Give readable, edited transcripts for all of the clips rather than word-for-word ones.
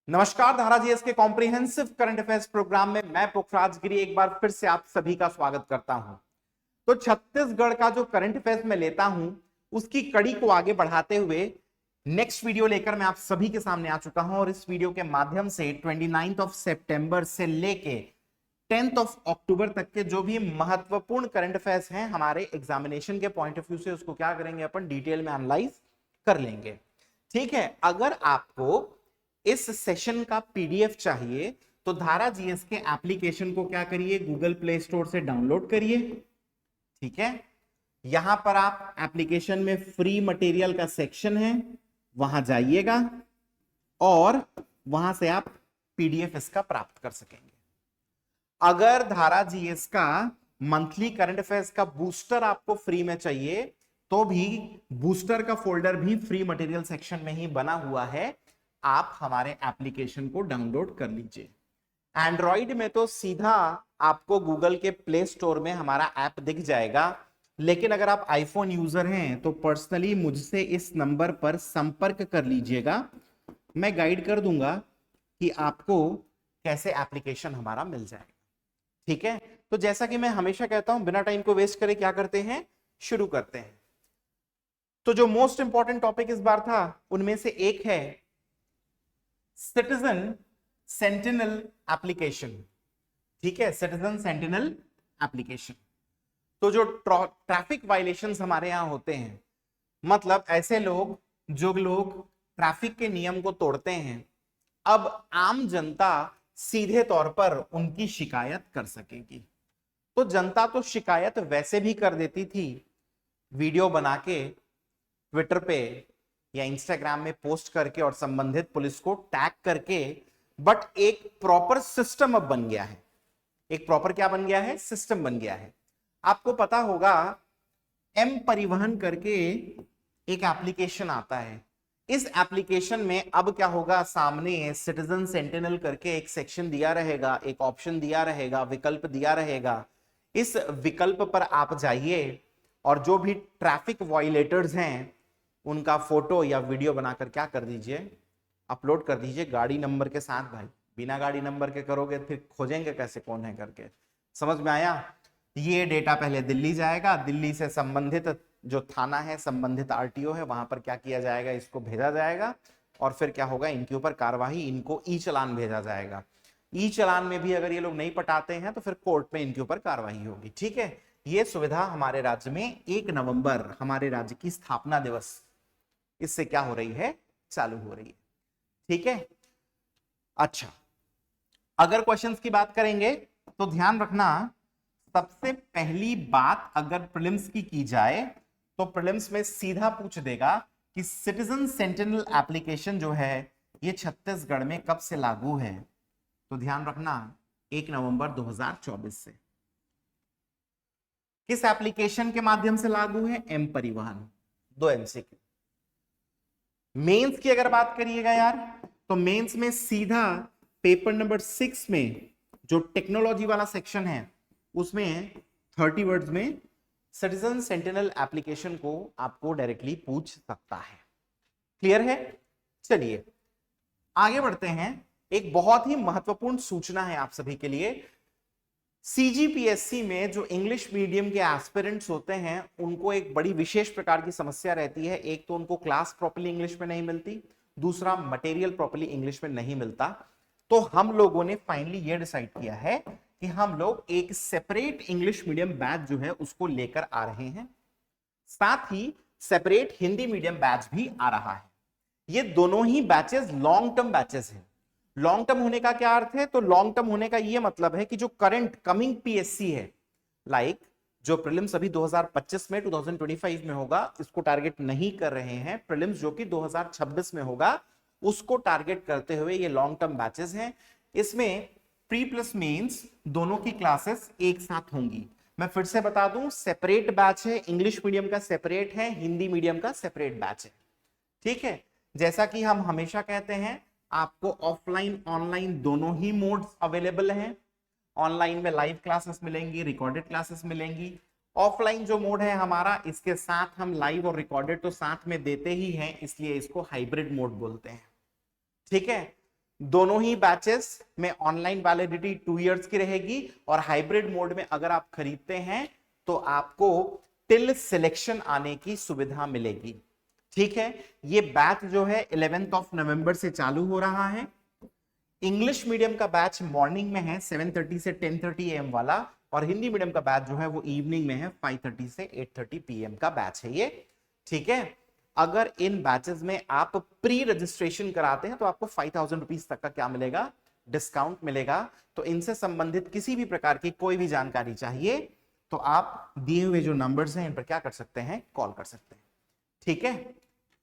नमस्कार, धारा जीएस के कॉम्प्रिहेंसिव करंट अफेयर्स प्रोग्राम में मैं पुखराज गिरी एक बार फिर से आप सभी का स्वागत करता हूं। तो छत्तीसगढ़ का जो करंट अफेयर्स में लेता हूं उसकी कड़ी को आगे बढ़ाते हुए नेक्स्ट वीडियो लेकर मैं आप सभी के सामने आ चुका हूं और इस वीडियो के माध्यम से 29 ऑफ सितंबर से लेके 10th ऑफ अक्टूबर तक के जो भी महत्वपूर्ण करंट अफेयर्स हैं हमारे एग्जामिनेशन के पॉइंट ऑफ व्यू से उसको क्या करेंगे अपन डिटेल में एनालाइज कर लेंगे। ठीक है, अगर आपको इस सेशन का पीडीएफ चाहिए तो धारा जीएस के एप्लीकेशन को क्या करिए, गूगल प्ले स्टोर से डाउनलोड करिए। ठीक है, यहां पर आप एप्लीकेशन में फ्री मटेरियल का सेक्शन है, वहां जाइएगा और वहां से आप पीडीएफ इसका प्राप्त कर सकेंगे। अगर धारा जीएस का मंथली करंट अफेयर्स का बूस्टर आपको फ्री में चाहिए तो भी बूस्टर का फोल्डर भी फ्री मटेरियल सेक्शन में ही बना हुआ है, आप हमारे एप्लीकेशन को डाउनलोड कर लीजिए। एंड्रॉइड में तो सीधा आपको गूगल के प्ले स्टोर में हमारा ऐप दिख जाएगा, लेकिन अगर आप आईफोन यूजर हैं तो पर्सनली मुझसे इस नंबर पर संपर्क कर लीजिएगा, मैं गाइड कर दूंगा कि आपको कैसे एप्लीकेशन हमारा मिल जाएगा। ठीक है, तो जैसा कि मैं हमेशा कहता हूं, बिना टाइम को वेस्ट करे क्या करते हैं, शुरू करते हैं। तो जो मोस्ट इंपॉर्टेंट टॉपिक इस बार था उनमें से एक है सिटीजन सेंटिनल एप्लीकेशन। ठीक है, सिटीजन सेंटिनल एप्लीकेशन। तो जो ट्रैफिक वायलेशंस हमारे यहां होते हैं, मतलब ऐसे लोग जो लोग ट्रैफिक के नियम को तोड़ते हैं, अब आम जनता सीधे तौर पर उनकी शिकायत कर सकेगी। तो जनता तो शिकायत वैसे भी कर देती थी, वीडियो बना के ट्विटर पे या इंस्टाग्राम में पोस्ट करके और संबंधित पुलिस को टैग करके, बट एक प्रॉपर सिस्टम अब बन गया है। एक प्रॉपर क्या बन गया है, सिस्टम बन गया है। आपको पता होगा एम परिवहन करके एक एप्लीकेशन आता है। इस एप्लीकेशन में अब क्या होगा, सामने सिटीजन सेंटिनल करके एक सेक्शन दिया रहेगा, एक ऑप्शन दिया रहेगा, विकल्प दिया रहेगा। इस विकल्प पर आप जाइए और जो भी ट्रैफिक वायलेटर्स हैं उनका फोटो या वीडियो बनाकर क्या कर दीजिए, अपलोड कर दीजिए गाड़ी नंबर के साथ। भाई बिना गाड़ी नंबर के करोगे फिर खोजेंगे कैसे कौन है करके। समझ में आया? ये डेटा पहले दिल्ली जाएगा, दिल्ली से संबंधित जो थाना है, संबंधित आरटीओ है, वहां पर क्या किया जाएगा, इसको भेजा जाएगा और फिर क्या होगा, इनके ऊपर कार्रवाई, इनको ई चालान भेजा जाएगा। ई चालान में भी अगर ये लोग नहीं पटाते हैं तो फिर कोर्ट में इनके ऊपर कार्रवाई होगी। ठीक है, ये सुविधा हमारे राज्य में 1 नवंबर हमारे राज्य की स्थापना दिवस इससे क्या हो रही है, चालू हो रही है। ठीक है, अच्छा, अगर क्वेश्चंस की बात करेंगे तो ध्यान रखना, सबसे पहली बात अगर प्रीलिम्स की जाए तो प्रीलिम्स में सीधा पूछ देगा कि सिटीजन सेंटिनल एप्लीकेशन जो है ये छत्तीसगढ़ में कब से लागू है। तो ध्यान रखना 1 नवंबर 2024 से। किस एप्लीकेशन के माध्यम से लागू है, एम परिवहन। 2 एमसीक्यू। मेंस की अगर बात करिएगा यार, तो मेंस में सीधा पेपर नंबर 6 में जो टेक्नोलॉजी वाला सेक्शन है उसमें 30 वर्ड्स में सिटीजन सेंटिनल एप्लीकेशन को आपको डायरेक्टली पूछ सकता है। क्लियर है? चलिए आगे बढ़ते हैं। एक बहुत ही महत्वपूर्ण सूचना है आप सभी के लिए। सीजीपीएससी में जो इंग्लिश मीडियम के एस्पिरेंट्स होते हैं उनको एक बड़ी विशेष प्रकार की समस्या रहती है। एक तो उनको क्लास प्रॉपर्ली इंग्लिश में नहीं मिलती, दूसरा मटेरियल प्रॉपर्ली इंग्लिश में नहीं मिलता। तो हम लोगों ने फाइनली ये डिसाइड किया है कि हम लोग एक सेपरेट इंग्लिश मीडियम बैच जो है उसको लेकर आ रहे हैं, साथ ही सेपरेट हिंदी मीडियम बैच भी आ रहा है। ये दोनों ही बैचेस लॉन्ग टर्म बैचेस हैं। लॉन्ग टर्म होने का क्या अर्थ है, तो लॉन्ग टर्म होने का ये मतलब है कि जो करंट कमिंग पीएससी है, लाइक जो प्रीलिम्स अभी 2025 में 2025 में होगा, इसको टारगेट नहीं कर रहे हैं। प्रीलिम्स जो कि 2026 में होगा उसको टारगेट करते हुए ये लॉन्ग टर्म बैचेस हैं। इसमें प्री प्लस मेंस दोनों की क्लासेस एक साथ होंगी। मैं फिर से बता दूं, सेपरेट बैच है, इंग्लिश मीडियम का सेपरेट है, हिंदी मीडियम का सेपरेट बैच है। ठीक है, जैसा कि हम हमेशा कहते हैं, आपको ऑफलाइन ऑनलाइन दोनों ही मोड्स अवेलेबल हैं। ऑनलाइन में लाइव क्लासेस मिलेंगी, रिकॉर्डेड क्लासेस मिलेंगी। ऑफलाइन जो मोड है हमारा, इसके साथ हम लाइव और रिकॉर्डेड तो साथ में देते ही हैं, इसलिए इसको हाइब्रिड मोड बोलते हैं। ठीक है, दोनों ही बैचेस में ऑनलाइन वैलिडिटी 2 इयर्स की रहेगी और हाइब्रिड मोड में अगर आप खरीदते हैं तो आपको टिल सिलेक्शन आने की सुविधा मिलेगी। ठीक है, ये बैच जो है 11 नवंबर से चालू हो रहा है। इंग्लिश मीडियम का बैच मॉर्निंग में है 7:30 से 10:30 AM वाला, और हिंदी मीडियम का बैच जो है वो इवनिंग में है 5:30 से 8:30 PM का बैच है ये। ठीक है, अगर इन बैचेस में आप प्री रजिस्ट्रेशन कराते हैं तो आपको 5,000 रुपीज तक का क्या मिलेगा, डिस्काउंट मिलेगा। तो इनसे संबंधित किसी भी प्रकार की कोई भी जानकारी चाहिए तो आप दिए हुए जो नंबर्स हैं इन पर क्या कर सकते हैं, कॉल कर सकते हैं। ठीक है,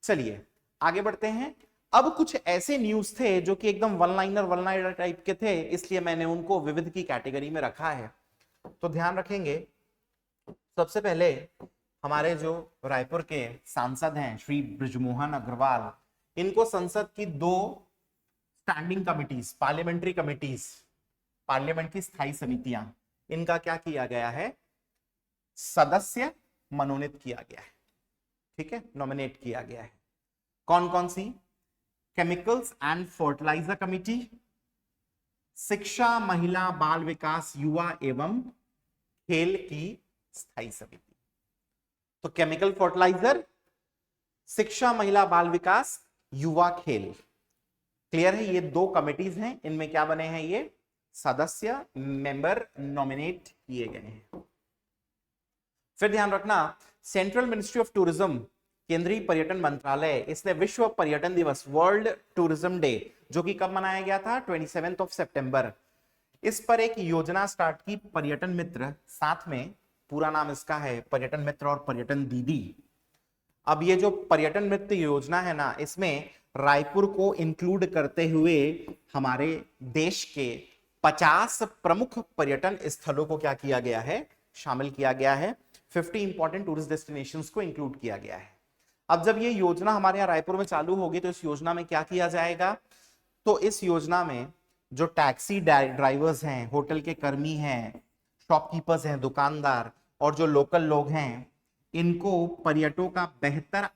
चलिए आगे बढ़ते हैं। अब कुछ ऐसे न्यूज थे जो कि एकदम वन लाइनर टाइप के थे, इसलिए मैंने उनको विविध की कैटेगरी में रखा है। तो ध्यान रखेंगे, सबसे पहले हमारे जो रायपुर के सांसद हैं श्री बृजमोहन अग्रवाल, इनको संसद की 2 standing committees, parliamentary committees, parliament की स्थायी समितियां, इनका क्या किया गया है, सदस्य मनोनीत किया गया है। ठीक है, नॉमिनेट किया गया है। कौन कौन सी, केमिकल्स एंड फर्टिलाइजर कमिटी, शिक्षा महिला बाल विकास युवा एवं खेल की स्थायी समिति। तो केमिकल फर्टिलाइजर, शिक्षा महिला बाल विकास, युवा खेल, क्लियर है, ये 2 कमिटीज हैं। इनमें क्या बने हैं, ये सदस्य मेंबर नॉमिनेट किए गए हैं। फिर ध्यान रखना, सेंट्रल मिनिस्ट्री ऑफ टूरिज्म, केंद्रीय पर्यटन मंत्रालय, इसने विश्व पर्यटन दिवस, वर्ल्ड टूरिज्म डे, जो कि कब मनाया गया था, 27 सितंबर, इस पर एक योजना स्टार्ट की, पर्यटन मित्र, साथ में पूरा नाम इसका है पर्यटन मित्र और पर्यटन दीदी। अब ये जो पर्यटन मित्र योजना है ना, इसमें रायपुर को इंक्लूड करते हुए हमारे देश के 50 प्रमुख पर्यटन स्थलों को क्या किया गया है, शामिल किया गया है। 50 इंपॉर्टेंट टूरिस्ट डेस्टिनेशंस को इंक्लूड किया गया है। अब जब ये योजना हमारे यहाँ रायपुर में चालू होगी तो इस योजना में क्या किया जाएगा, तो इस योजना में जो टैक्सी ड्राइवर्स हैं, होटल के कर्मी हैं, शॉपकीपर्स हैं, दुकानदार और जो लोकल लोग हैं, इनको पर्यटकों का बेहतर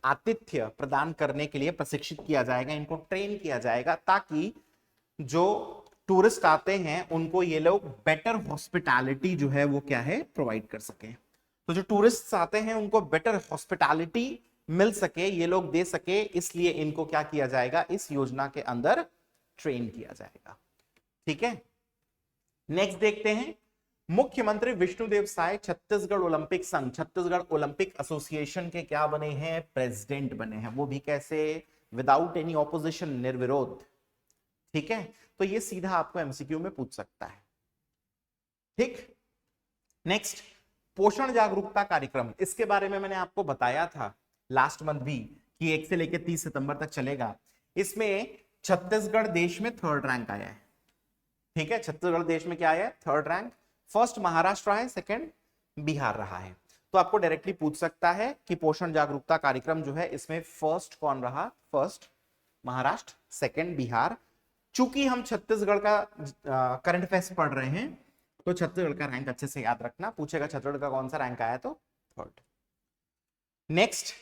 आतिथ्य प्रदान करने के लिए प्रशिक्षित किया जाएगा, इनको ट्रेन किया जाएगा, ताकि जो टूरिस्ट आते हैं उनको ये लोग बेटर हॉस्पिटैलिटी जो है वो क्या है, प्रोवाइड कर सके। तो जो टूरिस्ट आते हैं उनको बेटर हॉस्पिटैलिटी मिल सके, ये लोग दे सके, इसलिए इनको क्या किया जाएगा, इस योजना के अंदर ट्रेन किया जाएगा। ठीक है, नेक्स्ट देखते हैं, मुख्यमंत्री विष्णुदेव साय छत्तीसगढ़ ओलंपिक संघ, छत्तीसगढ़ ओलंपिक एसोसिएशन के क्या बने हैं, प्रेसिडेंट बने हैं। वो भी कैसे, विदाउट एनी ऑपोजिशन, निर्विरोध। ठीक है, तो ये सीधा आपको एमसीक्यू में पूछ सकता है। ठीक, नेक्स्ट, पोषण जागरूकता कार्यक्रम, इसके बारे में मैंने आपको बताया था लास्ट मंथ भी कि 1 से लेकर 30 सितंबर तक चलेगा। इसमें छत्तीसगढ़ देश में 3rd रैंक आया है। ठीक है, छत्तीसगढ़ देश में क्या आया है, 3rd रैंक। फर्स्ट महाराष्ट्र है, 2nd बिहार रहा है। तो आपको डायरेक्टली पूछ सकता है कि पोषण जागरूकता कार्यक्रम जो है इसमें फर्स्ट कौन रहा, फर्स्ट महाराष्ट्र, 2nd बिहार। चूंकि हम छत्तीसगढ़ का करंट अफेयर्स पढ़ रहे हैं तो छत्तीसगढ़ का रैंक अच्छे से याद रखना, पूछेगा छत्तीसगढ़ का कौन सा रैंक आया तो 3rd। Next,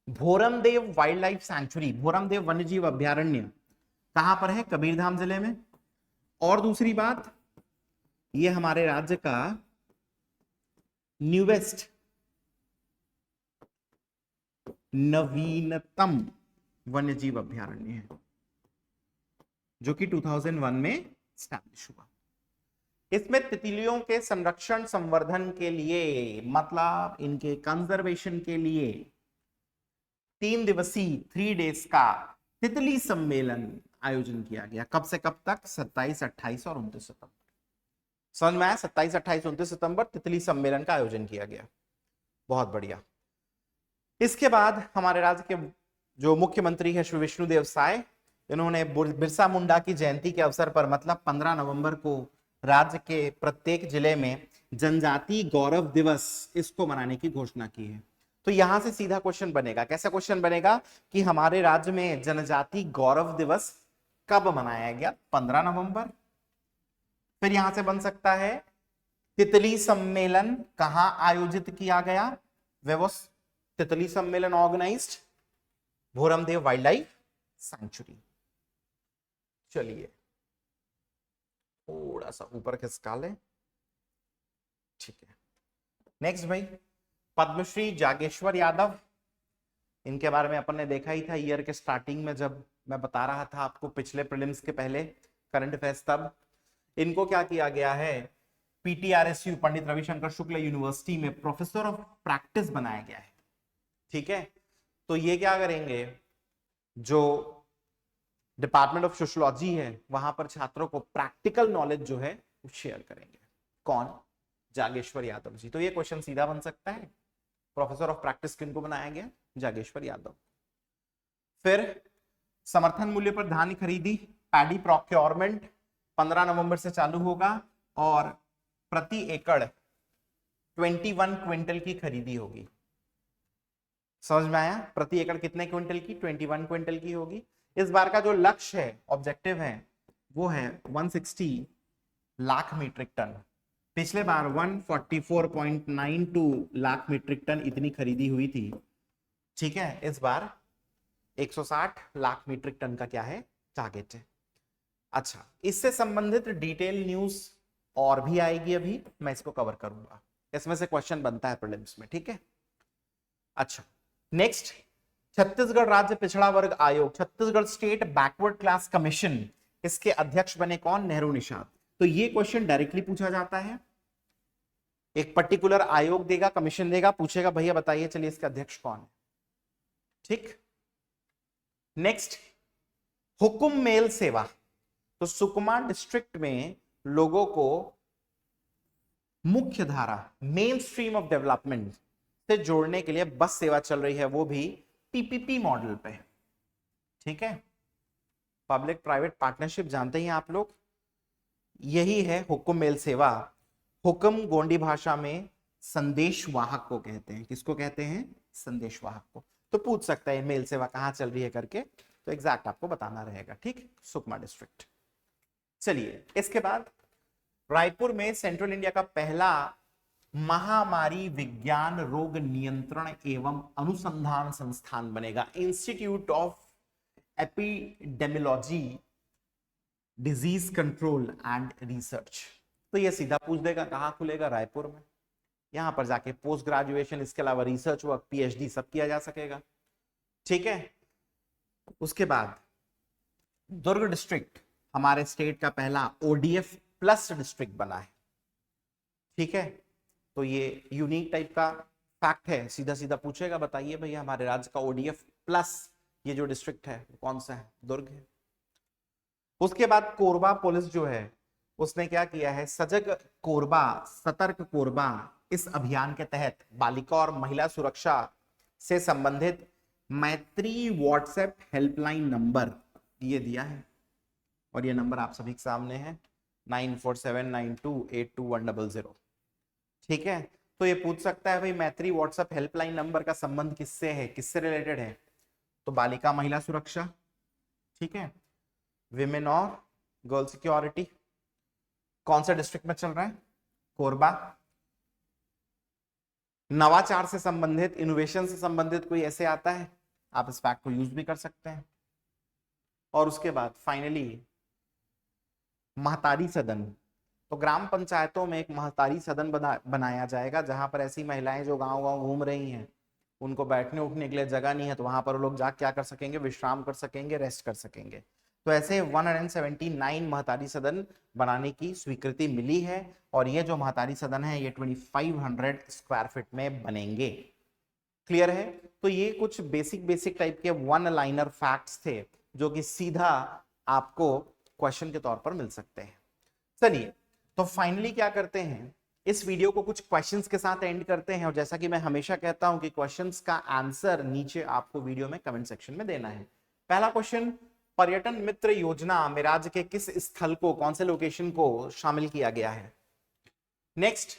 Bhoramdeo wildlife sanctuary, Bhoramdeo वन्यजीव अभ्यारण्य कहां पर है, कबीरधाम जिले में। और दूसरी बात, ये हमारे राज्य का न्यूवेस्ट, नवीनतम वन्यजीव अभ्यारण्य है, जो कि 2001 में स्टैब्लिश हुआ। इसमें तितलियों के संरक्षण संवर्धन के लिए, मतलब इनके कंजर्वेशन के लिए 3 दिवसीय 3 डेज का तितली सम्मेलन आयोजन किया गया। कब से कब तक, 27, 28 और 29 सितंबर। समझ में आया, 27, 28, 29 सितंबर तितली सम्मेलन का आयोजन किया गया। बहुत बढ़िया। इसके बाद हमारे राज्य के जो मुख्यमंत्री है श्री विष्णुदेव साय, इन्होंने बिरसा मुंडा की जयंती के अवसर पर, मतलब 15 नवंबर को राज्य के प्रत्येक जिले में जनजाति गौरव दिवस इसको मनाने की घोषणा की है। तो यहां से सीधा क्वेश्चन बनेगा, कैसा क्वेश्चन बनेगा कि हमारे राज्य में जनजाति गौरव दिवस कब मनाया गया, 15 नवंबर। फिर यहां से बन सकता है तितली सम्मेलन कहां आयोजित किया गया, वे वो तितली सम्मेलन organized Bhoramdeo wildlife sanctuary. चलिए थोड़ा सा ऊपर खिसका ले, ठीक है। नेक्स्ट भाई, पद्मश्री जागेश्वर यादव, इनके बारे में अपन ने देखा ही था ईयर के स्टार्टिंग में, जब मैं बता रहा था आपको पिछले प्रीलिम्स के पहले करंट अफेयर्स, तब इनको क्या किया गया है, पीटीआरएसयू पंडित रविशंकर शुक्ल यूनिवर्सिटी में प्रोफेसर ऑफ प्रैक्टिस बनाया गया है, ठीक है। तो ये क्या करेंगे, जो डिपार्टमेंट ऑफ सोशियोलॉजी है वहां पर छात्रों को प्रैक्टिकल नॉलेज जो है वो शेयर करेंगे। कौन, जागेश्वर यादव जी। तो ये क्वेश्चन सीधा बन सकता है, प्रोफेसर ऑफ प्रैक्टिस किनको बनाया गया, जागेश्वर यादव। फिर समर्थन मूल्य पर धान खरीदी, पैडी प्रोक्योरमेंट 15 नवंबर से चालू होगा और प्रति एकड़ 21 क्विंटल की खरीदी होगी। समझ में आया, प्रति एकड़ कितने क्विंटल की, 21 क्विंटल की होगी। इस बार का जो लक्ष्य है, ऑब्जेक्टिव है, वो है 160 लाख मीट्रिक टन। पिछले बार 144.92 लाख मीट्रिक टन इतनी खरीदी हुई थी, ठीक है। इस बार 160 लाख मीट्रिक टन का क्या है, टारगेट है। अच्छा, इससे संबंधित डिटेल न्यूज और भी आएगी, अभी मैं इसको कवर करूंगा, इसमें से क्वेश्चन बनता है प्रीलिम्स में, ठीक है। अच्छा, नेक्स्ट, छत्तीसगढ़ राज्य पिछड़ा वर्ग आयोग, Chhattisgarh state backward class commission, इसके अध्यक्ष बने कौन, नेहरू निषाद। तो ये क्वेश्चन डायरेक्टली पूछा जाता है, एक पर्टिकुलर आयोग देगा, कमीशन देगा, पूछेगा भैया बताइए चलिए इसके अध्यक्ष कौन है, ठीक। नेक्स्ट, हुकुम मेल सेवा, तो सुकमा डिस्ट्रिक्ट में लोगों को मुख्य धारा, मेन स्ट्रीम ऑफ डेवलपमेंट से जोड़ने के लिए बस सेवा चल रही है, वो भी पीपीपी मॉडल पे, ठीक है। पब्लिक प्राइवेट पार्टनरशिप जानते हैं आप लोग, यही है हुकुम मेल सेवा। हुक्म गोंडी भाषा में संदेशवाहक को कहते हैं, किसको कहते हैं, संदेशवाहक को। तो पूछ सकता है मेल सेवा कहां चल रही है करके, तो एग्जैक्ट आपको बताना रहेगा, ठीक, सुकमा डिस्ट्रिक्ट। चलिए, इसके बाद रायपुर में सेंट्रल इंडिया का पहला महामारी विज्ञान रोग नियंत्रण एवं अनुसंधान संस्थान बनेगा, institute of epidemiology disease control and research. तो ये सीधा पूछ देगा कहां खुलेगा, रायपुर में। यहां पर जाके पोस्ट ग्रेजुएशन, इसके अलावा रिसर्च वर्क, पीएचडी सब किया जा सकेगा, ठीक है। उसके बाद दुर्ग डिस्ट्रिक्ट हमारे स्टेट का पहला ओडीएफ प्लस डिस्ट्रिक्ट बना है, ठीक है। तो ये यूनिक टाइप का फैक्ट है, सीधा सीधा पूछेगा बताइए भैया हमारे राज्य का ओडीएफ प्लस ये जो डिस्ट्रिक्ट है कौन सा है, दुर्ग है। उसके बाद कोरबा पुलिस जो है उसने क्या किया है, सजग कोरबा सतर्क कोरबा, इस अभियान के तहत बालिका और महिला सुरक्षा से संबंधित मैत्री व्हाट्सएप हेल्पलाइन नंबर ये दिया है, और ये नंबर आप सभी के सामने है 9479282100, ठीक है। तो ये पूछ सकता है भाई मैत्री व्हाट्सएप हेल्पलाइन नंबर का संबंध किससे है, किससे रिलेटेड है, तो बालिका महिला सुरक्षा, ठीक है, विमेन और गर्ल सिक्योरिटी। कौन सा डिस्ट्रिक्ट में चल रहा है, कोरबा। नवाचार से संबंधित, इनोवेशन से संबंधित कोई ऐसे आता है, आप इस फैक्ट को यूज भी कर सकते हैं। और उसके बाद फाइनली महतारी सदन, तो ग्राम पंचायतों में एक महतारी सदन बनाया जाएगा, जहां पर ऐसी महिलाएं जो गांव-गांव घूम रही हैं, उनको बैठने उठने के लिए जगह नहीं है, तो वहां पर लोग जाकर क्या कर सकेंगे, विश्राम कर सकेंगे, रेस्ट कर सकेंगे। तो ऐसे 179 महतारी सदन बनाने की स्वीकृति मिली है, और ये जो महतारी सदन है ये 2500 स्क्वायर फीट में बनेंगे। क्लियर है। तो ये कुछ बेसिक टाइप के वन लाइनर फैक्ट्स थे जो कि सीधा आपको क्वेश्चन के तौर पर मिल सकते हैं। चलिए, तो फाइनली क्या करते हैं, इस वीडियो को कुछ क्वेश्चंस के साथ एंड करते हैं, और जैसा कि मैं हमेशा कहता हूं कि क्वेश्चंस का आंसर नीचे आपको वीडियो में कमेंट सेक्शन में देना है। पहला क्वेश्चन, पर्यटन मित्र योजना में राज्य के किस स्थल को, कौन से लोकेशन को शामिल किया गया है। नेक्स्ट,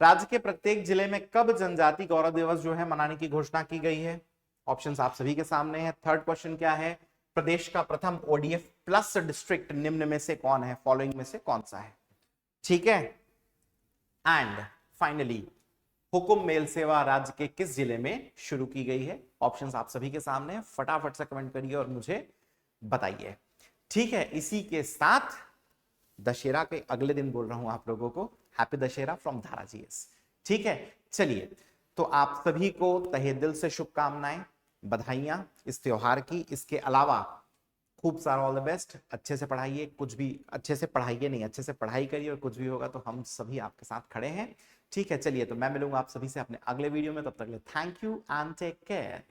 राज्य के प्रत्येक जिले में कब जनजाति गौरव दिवस जो है मनाने की घोषणा की गई है। ऑप्शंस आप सभी के सामने हैं। थर्ड क्वेश्चन क्या है, प्रदेश का प्रथम ओडीएफ प्लस डिस्ट्रिक्ट निम्न में से कौन है, फॉलोइंग में से कौन सा है, ठीक है। एंड फाइनली, हुकुम मेल सेवा राज्य के किस जिले में शुरू की गई है। ऑप्शंस आप सभी के सामने हैं, फटाफट से कमेंट करिए और मुझे बताइए। ठीक है, इसी के साथ दशहरा के अगले दिन बोल रहा हूं आप लोगों को हैप्पी दशहरा फ्रॉम धारा जीएस। ठीक है, चलिए, तो आप सभी को तहे दिल से शुभकामनाएं, बधाइयां इस त्योहार की। इसके अलावा खूब सारा ऑल द बेस्ट, अच्छे से पढ़ाइए, कुछ भी अच्छे से पढ़ाइए नहीं, अच्छे से पढ़ाई करिए, और कुछ भी होगा तो हम सभी आपके साथ खड़े हैं। ठीक है, चलिए, तो मैं मिलूंगा आप सभी से अपने अगले वीडियो में, तब तक के लिए thank you and take care.